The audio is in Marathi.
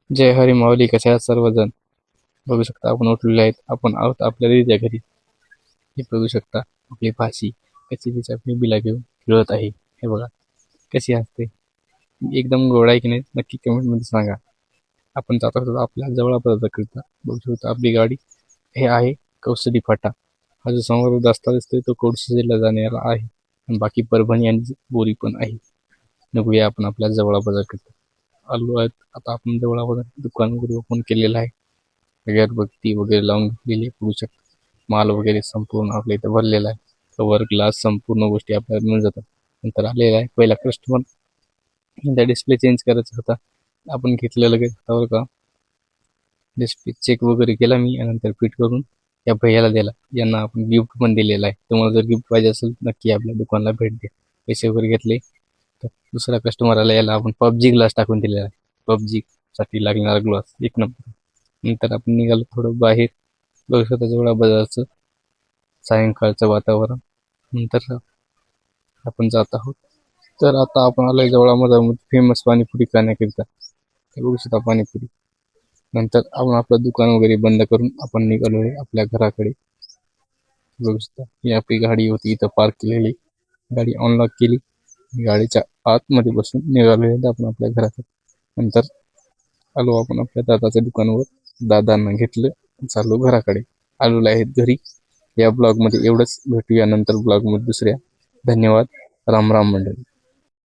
जय हरी माऊली. कसे आहात सर्वजण? बघू शकता आपण उठलेले आहेत. आपण आहोत आपल्या दिदीच्या घरी. हे बघू शकता आपली भाची कशी तिच्या बेबीला घेऊन खेळत आहे. हे बघा कशी असते. एकदम गोड आहे की नाही नक्की कमेंट मध्ये सांगा. आपण जात होतो आपल्या जवळपास करता. बघू शकता आपली गाडी हे आहे कौसडी फाटा. हा जो समोर रस्ता दिसतोय तो कौशडीला जाण्याला आहे आणि बाकी परभणी आणि बोरी पण आहे. बघूया आपण आपल्या जवळपास करता आलो आहेत. आता आपण जवळपास दुकान वगैरे ओपन केलेलं आहे. अगरबत्ती वगैरे लावून घेतलेली बघू शकता. माल वगैरे संपूर्ण आपल्या इथे भरलेला आहे. कवर ग्लास संपूर्ण गोष्टी आपल्याला मिळून जातात. नंतर आलेला आहे पहिला कस्टमर. त्या डिस्प्ले चेंज करायचा होता. आपण घेतलेलं लगेच त्यावर का डिस्प्ले चेक वगैरे केला मी आणि नंतर फिट करून या भैयाला दिला. यांना आपण गिफ्ट पण दिलेला आहे. तुम्हाला जर गिफ्ट पाहिजे असेल नक्की आपल्या दुकानला भेट द्या. पैसे वगैरे घेतले तर दुसरा कस्टमर आला याला आपण पबजी ग्लास टाकून दिलेला आहे. पबजी साठी लागणारा ग्लास एक नंबर. नंतर आपण निघालो थोडं बाहेर. बघू शकता जवळ बाजारचं सायंकाळचं वातावरण. नंतर आपण जात आहोत. तर आता आपण आलोय जवळमध्ये फेमस पाणीपुरी खाण्याकरिता. बघू शकता पाणीपुरी. नंतर आपण आपलं दुकान वगैरे बंद करून आपण निघालोय आपल्या घराकडे. बघू शकता ही आपली गाडी होती इथं पार्क केलेली. गाडी अनलॉक केली. गाडीच्या आतमध्ये बसून निघालोय आपण आपल्या घरात. नंतर आलो आपण आपल्या दादाच्या दुकानावर. दादांना घेतलं चालू घराकडे. आलेलो आहेत घरी. या ब्लॉग मध्ये एवढंच. भेटूया नंतर ब्लॉग मध्ये दुसऱ्या. धन्यवाद. राम राम मंडळी.